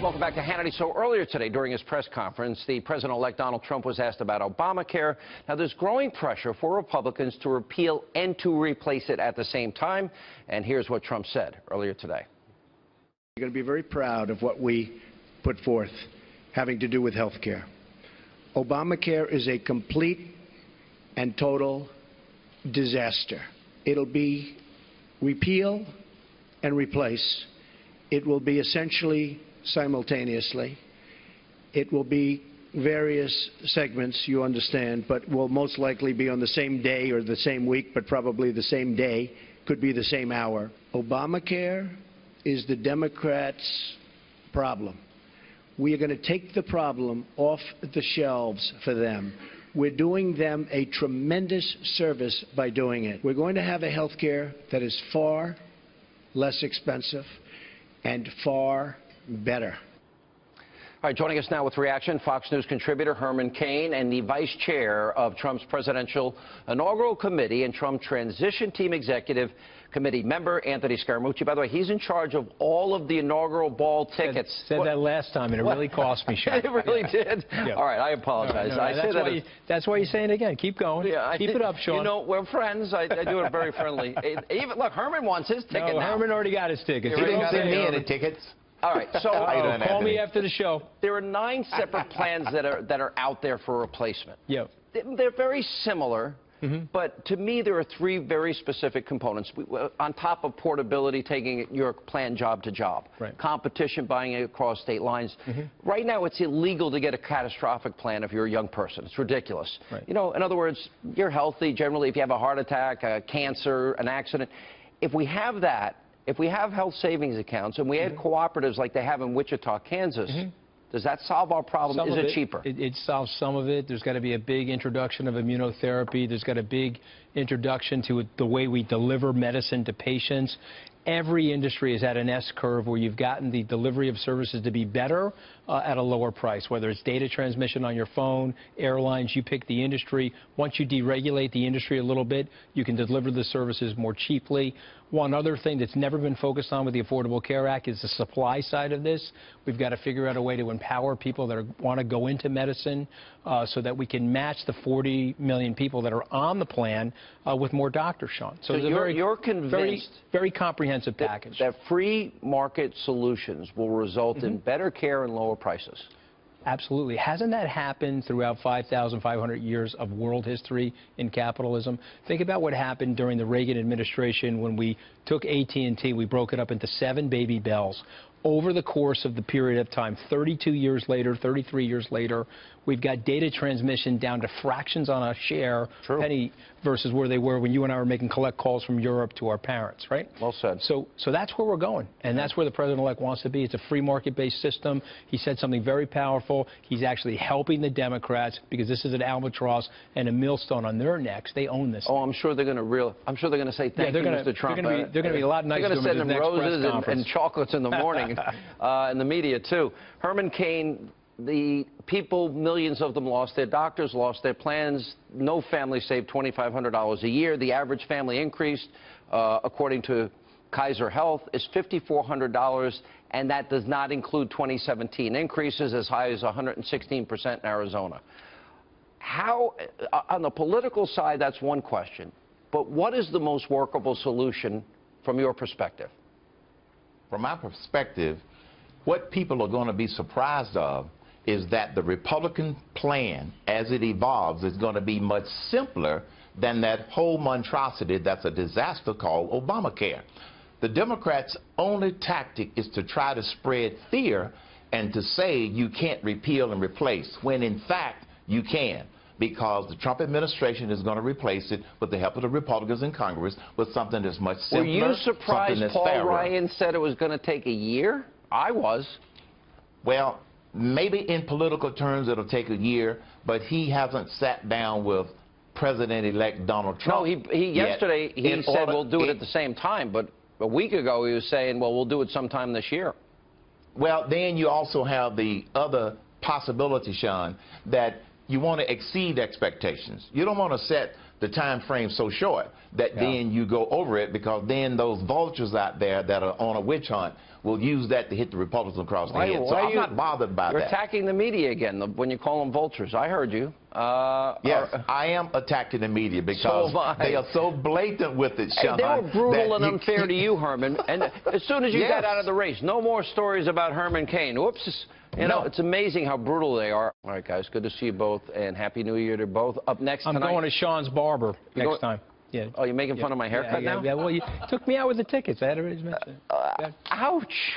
Welcome back to Hannity. So earlier today, during his press conference, the president-elect Donald Trump was asked about Obamacare. Now, there's growing pressure for Republicans to repeal and to replace it at the same time. And here's what Trump said earlier today. You're going to be very proud of what we put forth having to do with health care. Obamacare is a complete and total disaster. It'll be repeal and replace. It will be essentially simultaneously. It will be various segments, you understand, but will most likely be on the same day or the same week, but probably the same day, could be the same hour. Obamacare is the Democrats' problem. We are going to take the problem off the shelves for them. We're doing them a tremendous service by doing it. We're going to have a health care that is far less expensive and far better. All right, joining us now with reaction, Fox News contributor Herman Cain and the vice chair of Trump's presidential inaugural committee and Trump transition team executive committee member Anthony Scaramucci. By the way, he's in charge of all of the inaugural ball tickets. Said that last time, and it really cost me, Sean. It really did? Yeah. All right, I apologize. That's why you're saying it again. Keep going. Yeah, Keep it up, Sean. You know, we're friends. I do it very friendly. Even, look, Herman wants his ticket now. Herman already got his tickets. He didn't send me any tickets. All right, so call me after the show. There are 9 separate plans that are out there for replacement. Yeah. They're very similar. But to me, there are 3 very specific components. On top of portability, taking your plan job to job. Right. Competition, buying it across state lines. Right now, it's illegal to get a catastrophic plan if you're a young person. It's ridiculous. Right. You know, in other words, you're healthy generally if you have a heart attack, a cancer, an accident. If we have that, if we have health savings accounts and we add cooperatives like they have in Wichita, Kansas, does that solve our problem? Is it cheaper? It solves some of it. There's got to be a big introduction of immunotherapy. There's got a big introduction to the way we deliver medicine to patients. Every industry is at an S-curve where you've gotten the delivery of services to be better at a lower price, whether it's data transmission on your phone, airlines, you pick the industry. Once you deregulate the industry a little bit, you can deliver the services more cheaply. One other thing that's never been focused on with the Affordable Care Act is the supply side of this. We've got to figure out a way to empower people that want to go into medicine so that we can match the 40 million people that are on the plan with more doctors, Sean. So you're convinced very comprehensive package. That free market solutions will result in better care and lower prices. Absolutely. Hasn't that happened throughout 5,500 years of world history in capitalism? Think about what happened during the Reagan administration when we took AT&T, we broke it up into 7 baby bells. Over the course of the period of time, 32 years later, 33 years later, we've got data transmission down to fractions on a share, penny versus where they were when you and I were making collect calls from Europe to our parents, right? Well said. So that's where we're going, and that's where the president-elect wants to be. It's a free market-based system. He said something very powerful. He's actually helping the Democrats because this is an albatross and a millstone on their necks. They own this. Oh, I'm sure they're going to say thank you, Mr. Trump. They're going to be a lot nicer. They're going to send him roses and chocolates in the morning, and the media too. Herman Cain. The people, millions of them lost their doctors, lost their plans. No family saved $2,500 a year. The average family increase, according to Kaiser Health, is $5,400, and that does not include 2017 increases as high as 116% in Arizona. How, on the political side, that's one question. But what is the most workable solution from your perspective? From my perspective, what people are going to be surprised of is that the Republican plan, as it evolves, is going to be much simpler than that whole monstrosity that's a disaster called Obamacare. The Democrats' only tactic is to try to spread fear and to say you can't repeal and replace, when in fact you can, because the Trump administration is going to replace it with the help of the Republicans in Congress with something that's much simpler. Were you surprised Paul Ryan said it was going to take a year? I was. Well, maybe in political terms it'll take a year, but he hasn't sat down with President-elect Donald Trump. No, yesterday he said we'll do it at the same time, but a week ago he was saying, well, we'll do it sometime this year. Well, then you also have the other possibility, Sean, that you want to exceed expectations. You don't want to set the time frame so short that then you go over it, because then those vultures out there that are on a witch hunt will use that to hit the Republicans across the head. So I'm not bothered by You're that. attacking the media again when you call them vultures. I heard you. Yes, I am attacking the media because they are so blatant with it, Sean. They were brutal and unfair to you, Herman. And as soon as you got out of the race, no more stories about Herman Cain. Whoops. You know, it's amazing how brutal they are. All right, guys, good to see you both, and Happy New Year to both. Up next tonight. I'm going to Sean's barber next time. Yeah. Oh, you're making fun of my haircut now? Yeah, well, you took me out with the tickets. I had to raise my... Ouch.